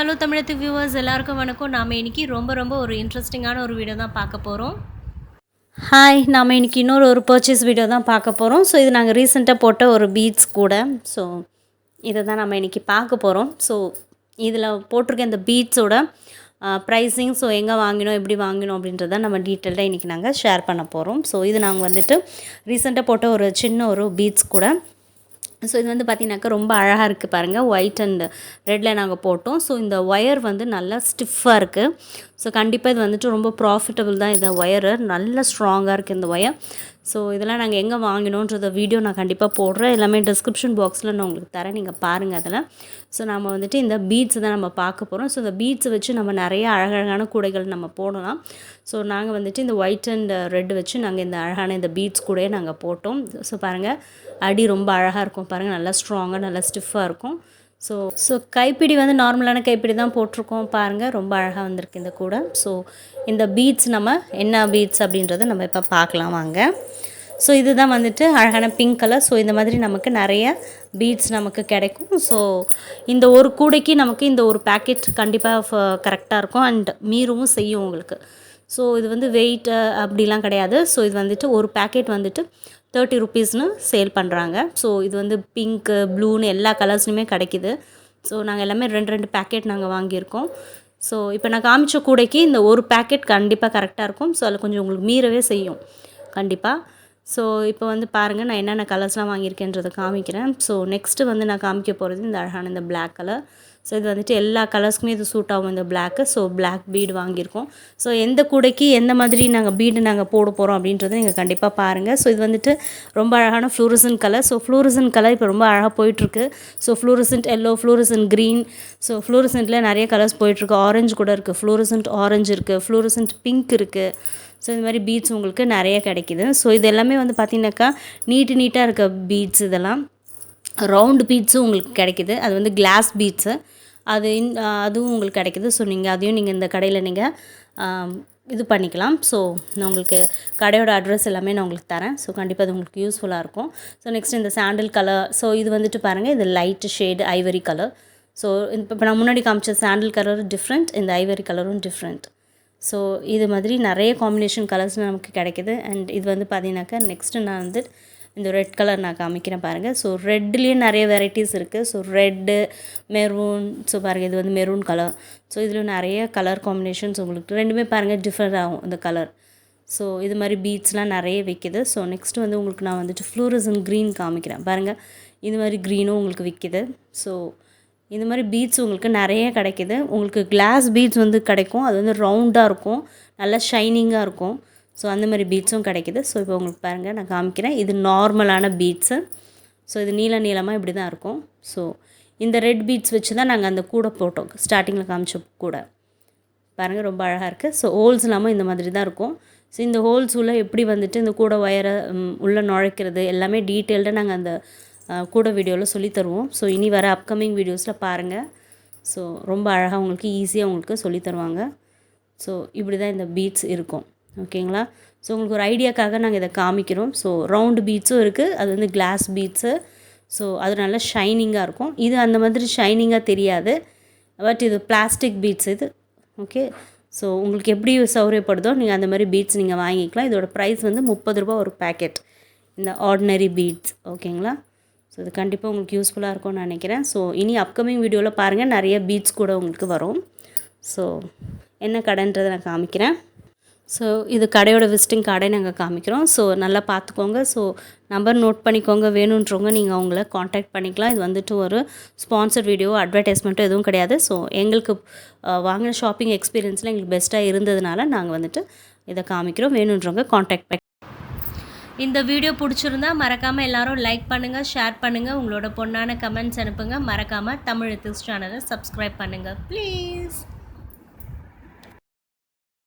Hello தமிழத்துக்கு viewers எல்லாருக்கும் வணக்கம். நாம் இன்றைக்கி ரொம்ப ஒரு இன்ட்ரெஸ்டிங்கான ஒரு வீடியோ தான் பார்க்க போகிறோம். ஹாய், நாம் இன்றைக்கி இன்னொரு பர்ச்சேஸ் வீடியோ தான் பார்க்க போகிறோம். ஸோ இது நாங்கள் ரீசெண்டாக போட்ட ஒரு பீட்ஸ் கூட. ஸோ இதை தான் நம்ம இன்றைக்கி பார்க்க போகிறோம். ஸோ இதில் போட்டிருக்க இந்த பீட்ஸோட ப்ரைஸிங், ஸோ எங்கே வாங்கினோம், எப்படி வாங்கினோம் அப்படின்றத நம்ம டீட்டெயில்டாக இன்றைக்கி நாங்கள் ஷேர் பண்ண போகிறோம். ஸோ இது நாங்கள் வந்துட்டு ரீசெண்டாக போட்ட ஒரு சின்ன ஒரு பீட்ஸ் கூட. ஸோ இது வந்து பார்த்திங்கனாக்கா ரொம்ப அழகாக இருக்குது பாருங்கள். ஒயிட் அண்ட் ரெட்டில் நாங்கள் போட்டோம். ஸோ இந்த ஒயர் வந்து நல்லா ஸ்டிஃபாக இருக்குது. ஸோ கண்டிப்பாக இது வந்துட்டு ரொம்ப ப்ராஃபிட்டபிள் தான். இந்த ஒயரு நல்லா ஸ்ட்ராங்காக இருக்குது இந்த ஒயர். ஸோ இதெல்லாம் நாங்கள் எங்கே வாங்கினோன்றத வீடியோ நான் கண்டிப்பாக போடுறேன். எல்லாமே டிஸ்கிரிப்ஷன் பாக்ஸில் நான் உங்களுக்கு தரேன், நீங்கள் பாருங்கள் அதில். ஸோ நம்ம வந்துட்டு இந்த பீட்ஸ் தான் நம்ம பார்க்க போகிறோம். ஸோ இந்த பீட்ஸை வச்சு நம்ம நிறைய அழகழகான கூடைகள் நம்ம போடலாம். ஸோ நாங்கள் வந்துட்டு இந்த ஒயிட் அண்ட் ரெட் வச்சு நாங்கள் இந்த அழகான இந்த பீட்ஸ் கூடையே நாங்கள் போட்டோம். ஸோ பாருங்கள், அடி ரொம்ப அழகாக இருக்கும் பாருங்கள், நல்லா ஸ்ட்ராங்காக நல்லா ஸ்டிஃபாக இருக்கும். ஸோ கைப்பிடி வந்து நார்மலான கைப்பிடி தான் போட்டிருக்கோம் பாருங்கள், ரொம்ப அழகாக வந்திருக்கு இந்த கூடை. ஸோ இந்த பீட்ஸ் நம்ம என்ன பீட்ஸ் அப்படின்றத நம்ம இப்போ பார்க்கலாம் வாங்க. ஸோ இதுதான் வந்துட்டு அழகான பிங்க் கலர். ஸோ இந்த மாதிரி நமக்கு நிறைய பீட்ஸ் நமக்கு கிடைக்கும். ஸோ இந்த ஒரு கூடைக்கு நமக்கு இந்த ஒரு பேக்கெட் கண்டிப்பாக கரெக்டாக இருக்கும் அண்ட் மீறவும் செய்யும் உங்களுக்கு. ஸோ இது வந்து வெயிட் அப்படிலாம் கிடையாது. ஸோ இது வந்துட்டு ஒரு பேக்கெட் வந்துட்டு 30 ருபீஸ்னு சேல் பண்ணுறாங்க. ஸோ இது வந்து பிங்க்கு, ப்ளூன்னு எல்லா கலர்ஸ்லையுமே கிடைக்கிது. ஸோ நாங்கள் எல்லாமே 2 பேக்கெட் நாங்கள் வாங்கியிருக்கோம். ஸோ இப்போ நான் காமிச்ச கூடைக்கு இந்த ஒரு பேக்கெட் கண்டிப்பாக கரெக்டாக இருக்கும். ஸோ அதில் கொஞ்சம் உங்களுக்கு மீறவே செய்யும் கண்டிப்பாக. ஸோ இப்போ வந்து பாருங்கள், நான் என்னென்ன கலர்ஸ்லாம் வாங்கியிருக்கேன்றதை காமிக்கிறேன். ஸோ நெக்ஸ்ட்டு வந்து நான் காமிக்க போகிறது இந்த அழகான இந்த பிளாக் கலர். ஸோ இது வந்துட்டு எல்லா கலர்ஸ்க்குமே இது சூட் ஆகும் இந்த பிளாக்கு. ஸோ பிளாக் பீடு வாங்கியிருக்கோம். ஸோ எந்த கூடைக்கு எந்த மாதிரி நாங்கள் பீடு நாங்கள் போட போகிறோம் அப்படின்றத நீங்கள் கண்டிப்பாக பாருங்கள். ஸோ இது வந்துட்டு ரொம்ப அழகான fluorescent colour. So fluorescent colour இப்போ ரொம்ப அழகாக போயிட்டுருக்கு. So fluorescent yellow, fluorescent green, so ஃப்ளூரசன்ட்டில் நிறைய கலர்ஸ் போயிட்டுருக்கு. ஆரஞ்சு கூட இருக்குது, ஃப்ளூரசன்ட் ஆரஞ்சு இருக்குது, ஃப்ளூரசன்ட் பிங்க் இருக்குது. ஸோ இந்த மாதிரி பீட்ஸ் உங்களுக்கு நிறைய கிடைக்கிது. ஸோ இது எல்லாமே வந்து பார்த்திங்கனாக்கா நீட்டாக இருக்க பீட்ஸ். இதெல்லாம் ரவுண்டு பீட்ஸும் உங்களுக்கு கிடைக்கிது. அது வந்து கிளாஸ் பீட்ஸு, அதுவும் உங்களுக்கு கிடைக்கிது. ஸோ நீங்கள் அதையும் நீங்கள் இந்த கடையில் நீங்கள் இது பண்ணிக்கலாம். ஸோ நான் உங்களுக்கு கடையோட அட்ரஸ் எல்லாமே நான் உங்களுக்கு தரேன். ஸோ கண்டிப்பாக அது உங்களுக்கு யூஸ்ஃபுல்லாக இருக்கும். ஸோ நெக்ஸ்ட் இந்த சாண்டில் கலர். ஸோ இது வந்துட்டு பாருங்கள், இது light shade Ivory colour. So இப்போ நான் முன்னாடி காமிச்ச சாண்டில் கலர் டிஃப்ரெண்ட், இந்த ஐவரி கலரும் டிஃப்ரெண்ட். ஸோ இது மாதிரி நிறைய காம்பினேஷன் கலர்ஸ் நமக்கு கிடைக்கிது. அண்ட் இது வந்து பார்த்தீங்கன்னாக்கா நெக்ஸ்ட்டு நான் வந்து இந்த ரெட் கலர் நான் காமிக்கிறேன் பாருங்கள். ஸோ ரெட்லேயே நிறைய வெரைட்டிஸ் இருக்குது. So red, maroon. ஸோ பாருங்கள், இது வந்து மெரூன் கலர். ஸோ இதில் நிறைய கலர் காம்பினேஷன்ஸ் உங்களுக்கு ரெண்டுமே பாருங்கள் டிஃப்ரெண்ட் ஆகும் இந்த கலர். ஸோ இது மாதிரி பீட்ஸ்லாம் நிறைய விற்கிது. ஸோ நெக்ஸ்ட்டு வந்து உங்களுக்கு நான் வந்துட்டு ஃப்ளூரசன்ட் க்ரீன் காமிக்கிறேன் பாருங்கள். இது மாதிரி க்ரீனும் உங்களுக்கு விற்கிது. ஸோ இந்த மாதிரி பீட்ஸ் உங்களுக்கு நிறைய கிடைக்கிது. உங்களுக்கு கிளாஸ் பீட்ஸ் வந்து கிடைக்கும். அது வந்து ரவுண்டாக இருக்கும், நல்லா ஷைனிங்காக இருக்கும். ஸோ அந்த மாதிரி பீட்ஸும் கிடைக்கிது. ஸோ இப்போ உங்களுக்கு பாருங்கள், நான் காமிக்கிறேன். இது நார்மலான பீட்ஸு. ஸோ இது நீளமாக இப்படி தான் இருக்கும். ஸோ இந்த ரெட் பீட்ஸ் வச்சு தான் நாங்கள் அந்த கூடை போட்டோம், ஸ்டார்டிங்கில் காமிச்ச கூடை பாருங்கள், ரொம்ப அழகாக இருக்குது. ஸோ ஹோல்ஸ் இல்லாமல் இந்த மாதிரி தான் இருக்கும். ஸோ இந்த ஹோல்ஸ் உள்ள எப்படி வந்துட்டு இந்த கூடை ஒயரை உள்ளே நுழைக்கிறது எல்லாமே டீட்டெயில்டாக நாங்கள் அந்த கூட வீடியோவில் சொல்லி தருவோம். ஸோ இனி வர அப்கமிங் வீடியோஸில் பாருங்கள். ஸோ ரொம்ப அழகாக உங்களுக்கு ஈஸியாக உங்களுக்கு சொல்லி தருவாங்க. ஸோ இப்படி தான் இந்த பீட்ஸ் இருக்கும், ஓகேங்களா. ஸோ உங்களுக்கு ஒரு ஐடியாக்காக நாங்கள் இதை காமிக்கிறோம். ஸோ ரவுண்டு பீட்ஸும் இருக்குது, அது வந்து கிளாஸ் பீட்ஸு. ஸோ அது நல்லா ஷைனிங்காக இருக்கும். இது அந்த மாதிரி ஷைனிங்காக தெரியாது, பட் இது பிளாஸ்டிக் பீட்ஸ் இது, ஓகே. ஸோ உங்களுக்கு எப்படி சௌகரியப்படுதோ நீங்கள் அந்த மாதிரி பீட்ஸ் நீங்கள் வாங்கிக்கலாம். இதோட ப்ரைஸ் வந்து 30 ரூபா ஒரு பேக்கெட், இந்த ஆர்டினரி பீட்ஸ், ஓகேங்களா. ஸோ இது கண்டிப்பாக உங்களுக்கு யூஸ்ஃபுல்லாக இருக்கும்னு நான் நினைக்கிறேன். ஸோ இனி அப்கமிங் வீடியோவில் பாருங்கள், நிறைய பீட்ஸ் கூட உங்களுக்கு வரும். ஸோ என்ன கடைன்றதை நான் காமிக்கிறேன். ஸோ இது கடையோட விசிட்டிங் கார்டை நாங்கள் காமிக்கிறோம். ஸோ நல்லா பார்த்துக்கோங்க. ஸோ நம்பர் நோட் பண்ணிக்கோங்க, வேணுன்றவங்க நீங்கள் அவங்கள காண்டாக்ட் பண்ணிக்கலாம். இது வந்துட்டு ஒரு ஸ்பான்சர்ட் வீடியோ, அட்வர்டைஸ்மெண்ட்டும் எதுவும் கிடையாது. ஸோ எங்களுக்கு வாங்கின ஷாப்பிங் எக்ஸ்பீரியன்ஸில் எங்களுக்கு பெஸ்ட்டாக இருந்ததுனால நாங்கள் வந்துட்டு இதை காமிக்கிறோம். வேணுன்றவங்க காண்டாக்ட் பண்ணி. இந்த வீடியோ பிடிச்சிருந்தா மறக்காமல் எல்லோரும் லைக் பண்ணுங்கள், ஷேர் பண்ணுங்கள், உங்களோட பொண்ணான கமெண்ட்ஸ் அனுப்புங்க. மறக்காமல் தமிழ் எத்திக்ஸ் சேனலை சப்ஸ்கிரைப் பண்ணுங்கள் ப்ளீஸ்.